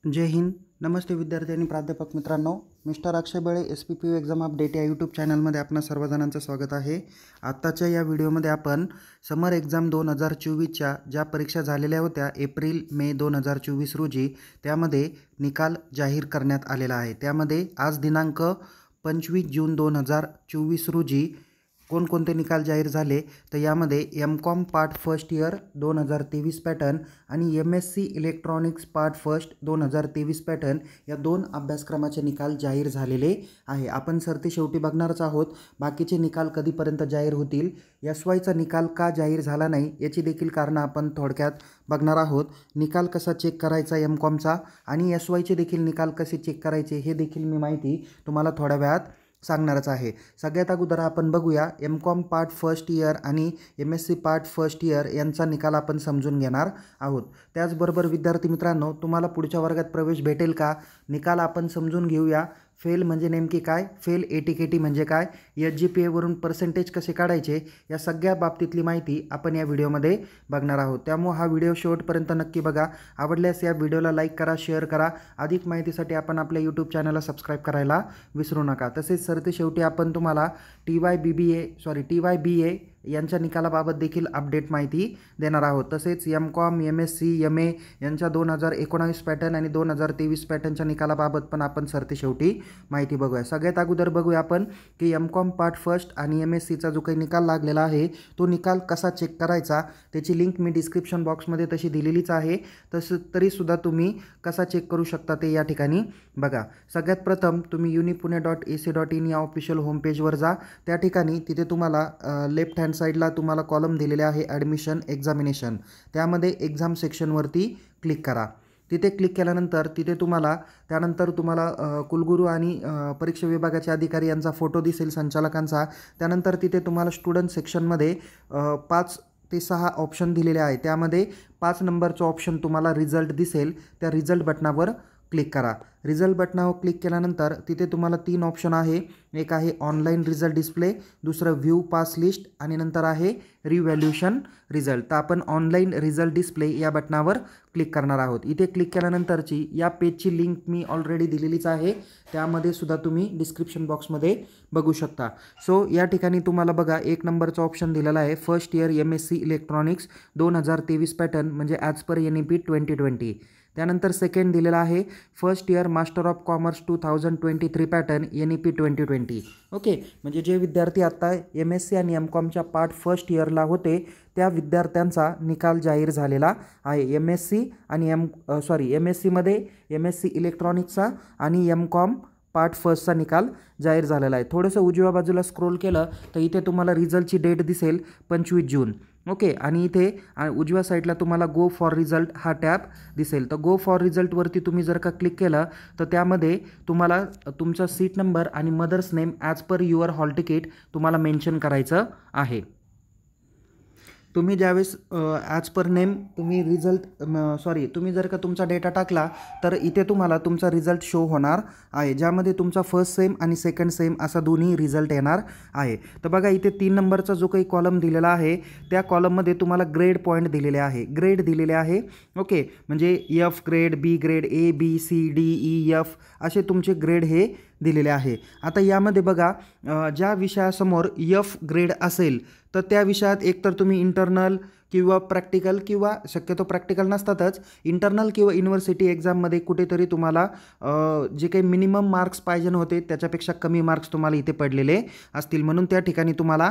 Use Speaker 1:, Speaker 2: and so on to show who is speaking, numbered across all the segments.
Speaker 1: जय हिंद. नमस्ते विद्यार्थी आणि प्राध्यापक मित्रांनो. मिस्टर अक्षय बळे SPPU एक्झाम अपडेट या यूट्यूब चॅनलमध्ये आपणा सर्वजणांचं स्वागत आहे. आत्ताच्या या व्हिडिओमध्ये आपण समर एक्झाम 2024च्या ज्या परीक्षा झालेल्या होत्या एप्रिल-मे 2024 रोजी, त्यामध्ये निकाल जाहीर करण्यात आलेला आहे. त्यामध्ये आज दिनांक 25 जून 2024 रोजी कोणकोणते निकाल जाहीर झाले तर यामध्ये MCOM part first year 2023 pattern आणि MSc electronics part first 2023 pattern या दोन अभ्यासक्रमाचे निकाल जाहीर झालेले आहे. आपण सरते शेवटी बघणारच आहोत बाकीचे निकाल कधीपर्यंत जाहीर होतील, SYचा निकाल का जाहीर झाला नाही याची देखील कारणं आपण थोडक्यात बघणार आहोत. निकाल कसा चेक करायचा MCOMचा आणि SYचे देखील निकाल कसे चेक करायचे हे देखील मी माहिती तुम्हाला थोड्या वेळात सांगणारच आहे. सगळ्यात अगोदर आपण बघूया MCOM पार्ट फर्स्ट इयर आणि MSc पार्ट फर्स्ट इयर यांचा निकाल आपण समजून घेणार आहोत. त्याचबरोबर विद्यार्थी मित्रांनो, तुम्हाला पुढच्या वर्गात प्रवेश भेटेल का, निकाल आपण समजून घेऊया. फेल म्हणजे नेमकी काय, फेल ATKT म्हणजे काय, SGPAवरून पर्सेंटेज कसे काढायचे, या सगळ्या बाबतीतली माहिती आपण या व्हिडिओमध्ये बघणार आहोत. त्यामुळे हा व्हिडिओ शेवटपर्यंत नक्की बघा. आवडल्यास या व्हिडिओला लाईक करा, शेअर करा. अधिक माहितीसाठी आपण आपल्या यूट्यूब चॅनलला सबस्क्राईब करायला विसरू नका. तसेच सरते शेवटी आपण तुम्हाला TYBA यांच्या निकालाबाबत देखील अपडेट माहिती देणार आहोत. तसेच MCOM, MSc, MA यांच्या 2019 पॅटर्न आणि 2023 पॅटर्नच्या निकालाबाबत पण आपण सरते शेवटी माहिती बघूया. सगळ्यात अगोदर बघूया आपण की MCOM पार्ट फर्स्ट आणि MScचा जो काही निकाल लागलेला आहे तो निकाल कसा चेक करायचा, त्याची लिंक मी डिस्क्रिप्शन बॉक्समध्ये तशी दिलेलीच आहे. तरीसुद्धा तुम्ही कसा चेक करू शकता ते या ठिकाणी बघा. सगळ्यात प्रथम तुम्ही unipune.ac.in या ऑफिशियल होमपेजवर जा. त्या ठिकाणी तिथे तुम्हाला लेफ्ट हँड साईडला तुम्हाला कॉलम दिलेले आहे ॲडमिशन एक्झामिनेशन, त्यामध्ये एक्झाम सेक्शनवरती क्लिक करा. तिथे क्लिक केल्यानंतर तिथे त्यानंतर तुम्हाला कुलगुरू आणि परीक्षा विभागाचे अधिकारी यांचा फोटो दिसेल, संचालकांचा. त्यानंतर तिथे तुम्हाला स्टुडंट सेक्शनमध्ये 5 ते 6 ऑप्शन दिलेले आहे. त्यामध्ये 5 नंबरचं ऑप्शन तुम्हाला रिझल्ट दिसेल. त्या रिझल्ट बटनावर क्लिक करा. रिझल्ट बटनावर क्लिक केल्यानंतर तिथे तुम्हाला 3 ऑप्शन आहे. एक आहे ऑनलाईन रिझल्ट डिस्प्ले, दुसरं व्ह्यू पास लिस्ट आणि नंतर आहे रिव्हॅल्युएशन रिझल्ट. तर आपण ऑनलाईन रिझल्ट डिस्प्ले या बटनावर क्लिक करणार आहोत. इथे क्लिक केल्यानंतरची या पेजची लिंक मी ऑलरेडी दिलेलीच आहे, त्यामध्ये सुद्धा तुम्ही डिस्क्रिप्शन बॉक्समध्ये बघू शकता. सो या ठिकाणी तुम्हाला बघा 1 नंबरचा ऑप्शन दिलेला आहे first year MSc electronics 2023 pattern म्हणजे ॲज पर NEP 2020. त्यानंतर सेकंड दिलेला आहे first year master of commerce 2023 pattern NEP 2020. Okay, म्हणजे जे विद्यार्थी आत्ता MSc आणि MCOMच्या पार्ट फर्स्ट इयरला होते त्या विद्यार्थ्यांचा निकाल जाहीर झालेला आहे. MScमध्ये MSc इलेक्ट्रॉनिक्सचा आणि MCOM पार्ट फर्स्टचा निकाल जाहीर झालेला आहे. थोडंसं उजव्या बाजूला स्क्रोल केलं तर इथे तुम्हाला रिझल्टची डेट दिसेल 25 जून. ओके, आणि इथे उजव्या साईडला तुम्हाला गो फॉर रिझल्ट हा टॅब दिसेल. तर गो फॉर रिझल्टवरती तुम्ही जर का क्लिक केलं तर त्यामध्ये तुम्हाला तुमचा सीट नंबर आणि mother's name as per your hall ticket तुम्हाला मेन्शन करायचं आहे. तुम्ही ज्यावेळेस ॲज पर नेम तुम्ही जर का तुमचा डेटा टाकला तर इथे तुम्हाला तुमचा रिझल्ट शो होणार आहे, ज्यामध्ये तुमचा फर्स्ट सेम आणि सेकंड सेम असा दोन्ही रिझल्ट येणार आहे. तर बघा इथे 3 नंबरचा जो काही कॉलम दिलेला आहे त्या कॉलममध्ये तुम्हाला ग्रेड पॉईंट दिलेले आहे. ओके, म्हणजे F grade, B grade, A B C D E F असे तुमचे ग्रेड हे दिलेले आहे. आता यामध्ये बघा ज्या विषयासमोर F ग्रेड असेल तर त्या विषयात एकतर तुम्ही इंटरनल किंवा प्रॅक्टिकल, किंवा शक्यतो प्रॅक्टिकल नसतातच, इंटरनल किंवा युनिव्हर्सिटी एक्झाममध्ये कुठेतरी तुम्हाला जे काही मिनिमम मार्क्स पाहिजे होते त्याच्यापेक्षा कमी मार्क्स तुम्हाला इथे पडलेले असतील, म्हणून त्या ठिकाणी तुम्हाला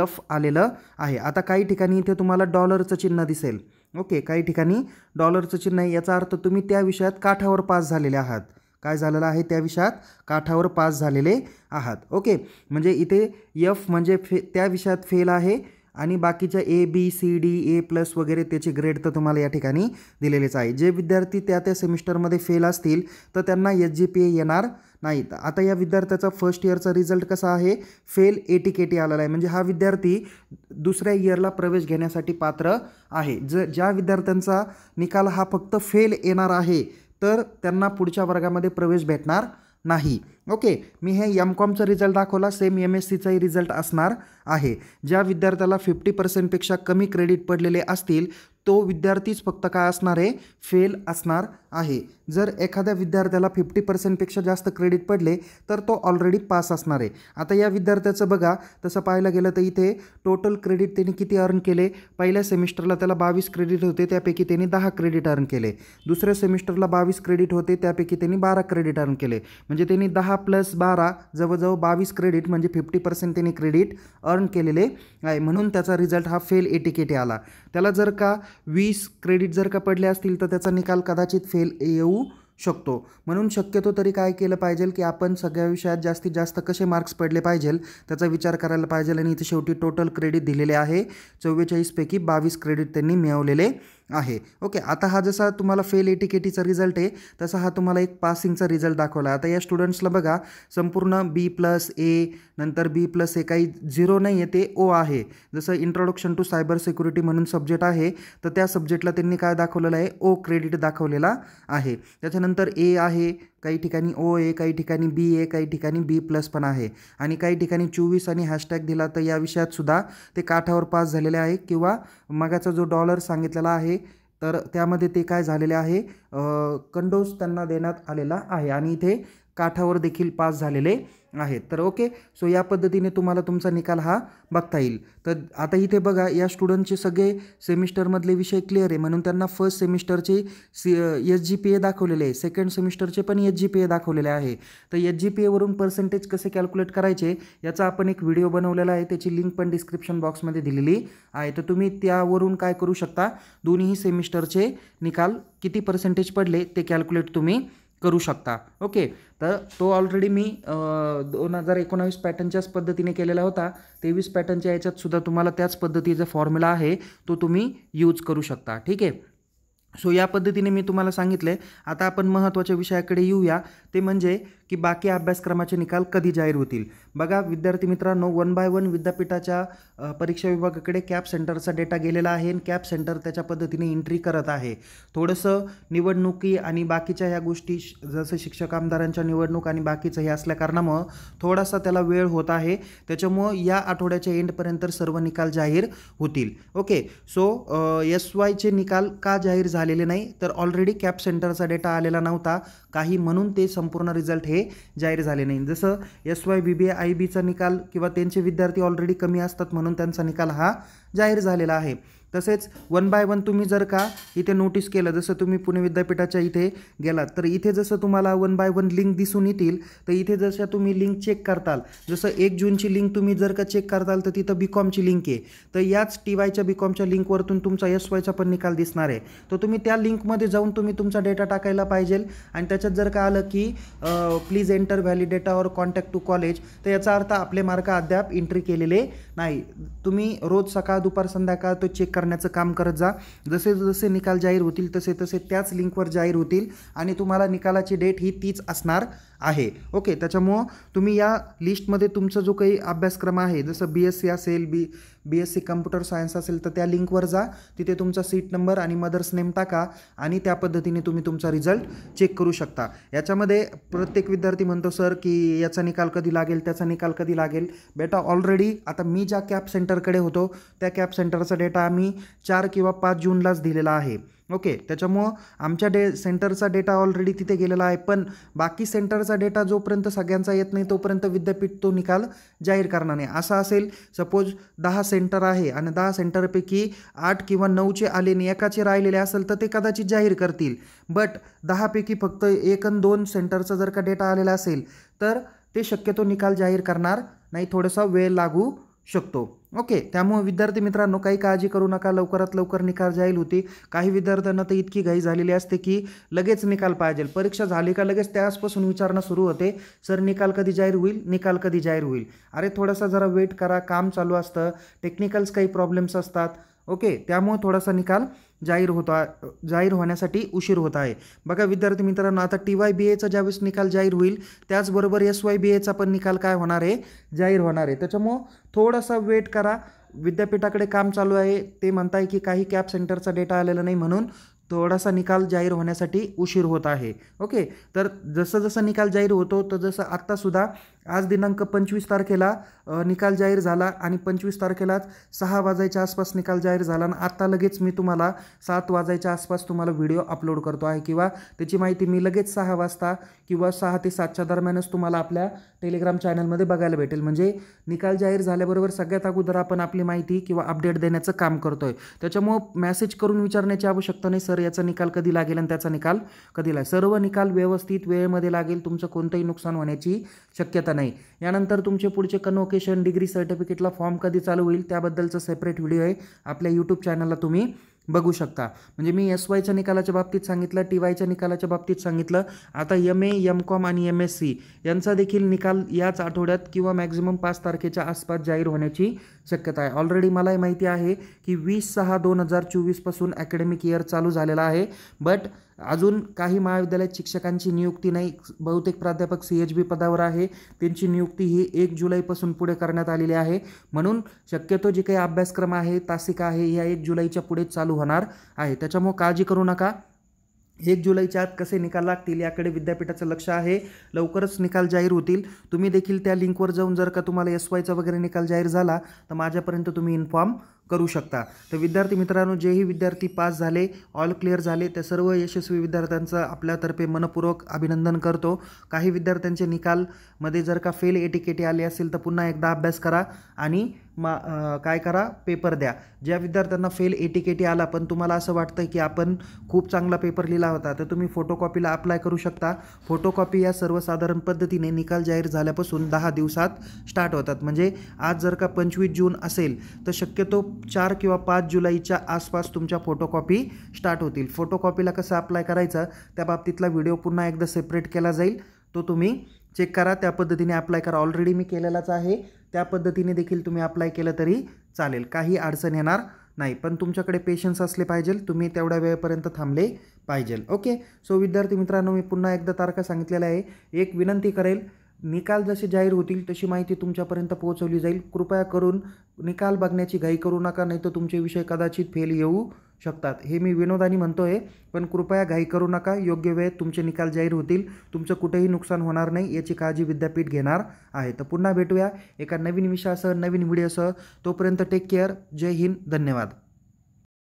Speaker 1: F आलेलं आहे. आता काही ठिकाणी इथे तुम्हाला डॉलरचं चिन्ह दिसेल. ओके, काही ठिकाणी डॉलरचं चिन्ह आहे, याचा अर्थ तुम्ही त्या विषयात काठावर पास झालेले आहात. काय झालेलं आहे, त्या विषयात काठावर पास झालेले आहात. ओके, म्हणजे इथे F म्हणजे त्या विषयात फेल आहे आणि बाकीच्या A B C D A+ वगैरे त्याचे ग्रेड तर तुम्हाला या ठिकाणी दिलेलेच आहे. जे विद्यार्थी त्या सेमिस्टरमध्ये फेल असतील तर त्यांना SGPA येणार नाहीत. आता या विद्यार्थ्याचा फर्स्ट इयरचा रिझल्ट कसा आहे, फेल ATKT आलेला आहे, म्हणजे हा विद्यार्थी दुसऱ्या इयरला प्रवेश घेण्यासाठी पात्र आहे. ज्या विद्यार्थ्यांचा निकाल हा फक्त फेल येणार आहे तर त्यांना पुढच्या वर्गामध्ये प्रवेश भेटणार नाही. ओके, मी हे M.Com रिझल्ट दाखवला, सेम MSCचाही रिझल्ट असणार आहे. ज्या विद्यार्थ्याला 50% कमी क्रेडिट पडलेले असतील तो विद्यार्थीच फक्त काय असणार आहे, फेल असणार आहे. जर एखाद्या विद्यार्थ्याला 50% जास्त क्रेडिट पडले तर तो ऑलरेडी पास असणार आहे. आता या विद्यार्थ्याचं बघा, तसं पाहायला गेलं तर इथे टोटल क्रेडिट त्यांनी किती अर्न केले, पहिल्या सेमिस्टरला त्याला 22 क्रेडिट होते, त्यापैकी त्यांनी 10 क्रेडिट अर्न केले. दुसऱ्या सेमिस्टरला 22 क्रेडिट होते, त्यापैकी त्यांनी 12 क्रेडिट अर्न केले. म्हणजे त्यांनी 10 + 12 जवळजवळ 22 क्रेडिट म्हणजे 50% त्यांनी क्रेडिट अर्न केलेले आहे. म्हणून त्याचा रिझल्ट हा फेल ATKT आला. त्याला जर का 20 क्रेडिट जर का पडले असतील तर त्याचा निकाल कदाचित फेल येऊ शकतो. म्हणून शक्यतो तरी काय केलं पाहिजे की आपण सगळ्या विषयात जास्तीत जास्त कसे मार्क्स पडले पाहिजे त्याचा विचार करायला पाहिजे. आणि इथे शेवटी टोटल क्रेडिट दिलेले आहे 44 पैकी 22 क्रेडिट त्यांनी मिळवलेले आहे. ओके, आता हा जसा तुम्हाला फेल ATKTचा रिझल्ट आहे तसा हा तुम्हाला एक पासिंगचा रिझल्ट दाखवला. आता या स्टुडंट्सला बघा संपूर्ण B+A नंतर B+A काही 0 नाही आहे, ते O आहे. जसं इंट्रोडक्शन टू सायबर सिक्युरिटी म्हणून सब्जेक्ट आहे तर त्या सब्जेक्टला त्यांनी काय दाखवलेलं आहे, O क्रेडिट दाखवलेला आहे. त्याच्यानंतर A आहे, काही ठिकाणी O आहे, काही ठिकाणी B आहे, काही ठिकाणी B+ पण आहे आणि काही ठिकाणी 24 आणि हॅशटॅग दिला तर या विषयात सुद्धा ते काठावर पास झालेले आहे. किंवा मगाचा जो डॉलर सांगितलेला आहे तर त्यामध्ये ते काय झालेले आहे, कंडोज त्यांना देण्यात आलेला आहे आणि इथे काठावर देखील पास झालेले आहेत. तर ओके, सो या पद्धतीने तुम्हाला तुमचा निकाल हा बघता येईल. तर आता इथे बघा या स्टुडंटचे सगळे सेमिस्टरमधले विषय क्लिअर आहे म्हणून त्यांना फर्स्ट सेमिस्टरचे SGPA दाखवलेले आहे, सेकंड सेमिस्टरचे पण SGPA दाखवलेले आहे. तर SGPA वरून पर्सेंटेज कसे कॅल्क्युलेट करायचे याचा आपण एक व्हिडिओ बनवलेला आहे, त्याची लिंक पण डिस्क्रिप्शन बॉक्समध्ये दिलेली आहे. तर तुम्ही त्यावरून काय करू शकता, दोन्ही सेमिस्टरचे निकाल किती पर्सेंटेज पडले ते कॅल्क्युलेट तुम्ही करू शकता. ओके, तर तो ऑलरेडी मी 2019 पॅटर्नच्याच पद्धतीने केलेला होता. 23 पॅटर्नच्या याच्यात सुद्धा तुम्हाला त्याच पद्धतीचा फॉर्म्युला आहे तो तुम्ही यूज करू शकता. ठीक आहे, सो या पद्धतीने मी तुम्हाला सांगितले. आता आपण महत्त्वाच्या विषयाकडे येऊया, ते म्हणजे की बाकी अभ्यासक्रमाचे निकाल कधी जाहीर होतील. बघा विद्यार्थी मित्रांनो, 1 बाय 1 विद्यापीठाच्या परीक्षा विभागाकडे कॅप सेंटरचा डेटा गेलेला आहे आणि कॅप सेंटर त्याच्या पद्धतीने एंट्री करत आहे. थोडंसं निवडणुकी आणि बाकीच्या ह्या गोष्टी जसं शिक्षक आमदारांच्या निवडणूक आणि बाकीचं हे असल्याकारणामुळं थोडासा त्याला वेळ होत आहे. त्याच्यामुळं या आठवड्याच्या एंडपर्यंत सर्व निकाल जाहीर होतील. ओके, सो SYचे निकाल का जाहीर झालेले नाही तर ऑलरेडी कॅप सेंटरचा डेटा आलेला नव्हता काही, म्हणून ते संपूर्ण रिझल्ट हे जाहीर झाले नाही. जसं SY BBA IBचा निकाल किंवा त्यांचे विद्यार्थी ऑलरेडी कमी असतात म्हणून त्यांचा निकाल हा जाहीर झालेला आहे. तसेच 1 बाय 1 तुम्ही जर का इथे नोटीस केलं, जसं तुम्ही पुणे विद्यापीठाच्या इथे गेलात तर इथे जसं तुम्हाला 1 बाय 1 लिंक दिसून येतील तर इथे जसं तुम्ही लिंक चेक करताल, जसं 1 जूनची लिंक तुम्ही जर का चेक करताल तर तिथं BCOMची लिंक आहे. तर याच TYच्या BCOMच्या लिंकवरतून तुमचा SYचा पण निकाल दिसणार आहे. तर तुम्ही त्या लिंकमध्ये जाऊन तुम्ही तुमचा डेटा टाकायला पाहिजे आणि त्याच्यात जर का आलं की प्लीज एंटर व्हॅलिड डेटा और कॉन्टॅक्ट टू कॉलेज तर याचा अर्थ आपले मार्क अद्याप एंट्री केलेले नाही. तुम्ही रोज सकाळ दुपार संध्याकाळ तो चेक करण्याचं काम करत जा. जसे जसे निकाल जाहीर होतील तसे तसे त्याच लिंकवर जाहीर होतील आणि तुम्हाला निकालाची डेट ही तीच असणार आहे. ओके, त्याच्यामुळं तुम्ही या लिस्टमध्ये तुमचा जो काही अभ्यासक्रम आहे, जसं BSc असेल, BSc कम्प्युटर सायन्स असेल तर त्या लिंकवर जा, तिथे तुमचा सीट नंबर आणि मदर्स नेम टाका आणि त्या पद्धतीने तुम्ही तुमचा रिझल्ट चेक करू शकता. याच्यामध्ये प्रत्येक विद्यार्थी म्हणतो सर की याचा निकाल कधी लागेल, त्याचा निकाल कधी लागेल. बेटा ऑलरेडी आता मी ज्या कॅप सेंटरकडे होतो त्या कॅप सेंटरचा डेटा आम्ही 4 किंवा 5 जूनलाच दिलेला आहे. ओके, त्याच्यामुळं आमच्या सेंटरचा डेटा ऑलरेडी तिथे गेलेला आहे. पण बाकी सेंटरचा डेटा जोपर्यंत सगळ्यांचा येत नाही तोपर्यंत विद्यापीठ तो निकाल जाहीर करणार नाही. असं असेल सपोज 10 सेंटर आहे आणि 10 सेंटरपैकी 8 किंवा 9चे आले आणि एकाचे राहिलेले असेल तर ते कदाचित जाहीर करतील. बट 10 पैकी फक्त 1 आणि 2 सेंटरचा जर का डेटा आलेला असेल तर ते शक्यतो निकाल जाहीर करणार नाही, थोडासा वेळ लागू शकतो. ओके, त्यामुळे विद्यार्थी मित्रांनो काही काळजी करू नका, लवकरात लवकर निकाल जाहीर होते. काही विद्यार्थ्यांना तर इतकी घाई झालेली असते की लगेच निकाल पाहिजे, परीक्षा झाली का लगेच त्याचपासून विचारणं सुरू होते, सर निकाल कधी जाहीर होईल, निकाल कधी जाहीर होईल. अरे थोडासा जरा वेट करा, काम चालू असतं, टेक्निकल्स काही प्रॉब्लेम्स असतात. ओके, त्यामुळे थोडासा निकाल जाहीर होण्यासाठी उशीर होत आहे. बघा विद्यार्थी मित्रांनो, आता TYBAचा ज्यावेळेस निकाल जाहीर होईल त्याचबरोबर SYBAचा पण निकाल काय होणार आहे, जाहीर होणार आहे. त्याच्यामुळं थोडासा वेट करा. विद्यापीठाकडे काम चालू आहे, ते म्हणताय की काही कॅप सेंटरचा डेटा आलेला नाही म्हणून थोडासा निकाल जाहीर होण्यासाठी उशीर होत आहे. ओके, तर जसं जसं निकाल जाहीर होतो तर जसं आत्तासुद्धा आज दिनांक 25 तारखेला निकाल जाहीर झाला आणि 25 तारखेलाच 6 वाजायच्या आसपास निकाल जाहीर झाला आणि आत्ता लगेच मी तुम्हाला 7 वाजायच्या आसपास तुम्हाला व्हिडिओ अपलोड करतो आहे किंवा त्याची माहिती मी लगेच 6 वाजता किंवा 6 ते 7च्या दरम्यानच तुम्हाला आपल्या टेलिग्राम चॅनलमध्ये बघायला भेटेल. म्हणजे निकाल जाहीर झाल्याबरोबर सगळ्यात अगोदर आपण आपली माहिती किंवा अपडेट देण्याचं काम करतोय. त्याच्यामुळं मेसेज करून विचारण्याची आवश्यकता नाही, सर याचा निकाल कधी लागेल आणि त्याचा निकाल कधी लागेल. सर्व निकाल व्यवस्थित वेळेमध्ये लागेल, तुमचं कोणतंही नुकसान होण्याची शक्यता नाही. यानंतर तुमचे पुढचे कन्व्होकेशन डिग्री सर्टिफिकेटला फॉर्म कधी चालू होईल त्याबद्दलचं सेपरेट व्हिडिओ आहे आपल्या यूट्यूब चॅनलला तुम्ही बघू शकता. म्हणजे मी SYच्या निकालाच्या बाबतीत सांगितलं, TYच्या निकालाच्या बाबतीत सांगितलं. आता MA, MCOM आणि MSc यांचा देखील निकाल याच आठवड्यात किंवा मॅक्झिमम 5 तारखेच्या आसपास जाहीर होण्याची शक्यता आहे. ऑलरेडी मलाही माहिती आहे की 20/6/2024 पासून ॲकॅडमिक इयर चालू झालेला आहे. बट अजून काही महाविद्यालयात शिक्षकांची नियुक्ती नाही. बहुतेक प्राध्यापक CHB पदावर आहे, त्यांची नियुक्ती ही 1 जुलैपासून पुढे करण्यात आलेली आहे. म्हणून शक्यतो जे काही अभ्यासक्रम आहे, तासिका आहे, ह्या 1 जुलैच्या पुढे चालू होणार आहे. त्याच्यामुळे काळजी करू नका. 1 जुलैच्या आत कसे निकाल लागतील याकडे विद्यापीठाचं लक्ष आहे. लवकरच निकाल जाहीर होतील. तुम्ही देखील त्या लिंकवर जाऊन जर का तुम्हाला SYचा वगैरे निकाल जाहीर झाला तर माझ्यापर्यंत तुम्ही इन्फॉर्म करू शकता. तर विद्यार्थी मित्रांनो, जेही विद्यार्थी पास झाले, ऑल क्लिअर झाले, त्या सर्व यशस्वी विद्यार्थ्यांचं आपल्यातर्फे मनपूर्वक अभिनंदन करतो. काही विद्यार्थ्यांचे निकालमध्ये जर का फेल ATKT आले असेल तर पुन्हा एकदा अभ्यास करा आणि काय करा, पेपर द्या. ज्या विद्यार्थ्यांना फेल ATKT आला पण तुम्हाला असं वाटतं की आपण खूप चांगला पेपर लिहिला होता तर तुम्ही फोटोकॉपीला अप्लाय करू शकता. फोटोकॉपी या सर्वसाधारण पद्धतीने निकाल जाहीर झाल्यापासून 10 दिवसात स्टार्ट होतात. म्हणजे आज जर का 25 जून असेल तर शक्यतो 4 किंवा 5 जुलैच्या आसपास तुमच्या फोटोकॉपी स्टार्ट होतील. फोटोकॉपीला कसं अप्लाय करायचं त्या बाबतीतला व्हिडिओ पुन्हा एकदा सेपरेट केला जाईल, तो तुम्ही चेक करा. त्या पद्धतीने अप्लाय करा. ऑलरेडी मी केलेलाच आहे, त्या पद्धतीने देखील तुम्ही अप्लाय केलं तरी चालेल, काही अडचण येणार नाही. पण तुमच्याकडे पेशन्स असले पाहिजे, तुम्ही तेवढ्या वेळेपर्यंत थांबले पाहिजे. ओके, सो विद्यार्थी मित्रांनो, मी पुन्हा एकदा तारखा सांगितलेल्या आहे. एक विनंती करेल, निकाल जसे जाहीर होतील तशी माहिती तुमच्यापर्यंत पोहोचवली जाईल. कृपया करून निकाल बघण्याची घाई करू नका, नाही तर तुमचे विषय कदाचित फेल येऊ शकतात. हे मी विनोदाने म्हणतो आहे, पण कृपया घाई करू नका. योग्य वेळेत तुमचे निकाल जाहीर होतील, तुमचं कुठेही नुकसान होणार नाही याची काळजी विद्यापीठ घेणार आहे. तर पुन्हा भेटूया एका नवीन विषयासह, नवीन व्हिडिओसह. तोपर्यंत टेक केअर. जय हिंद, धन्यवाद.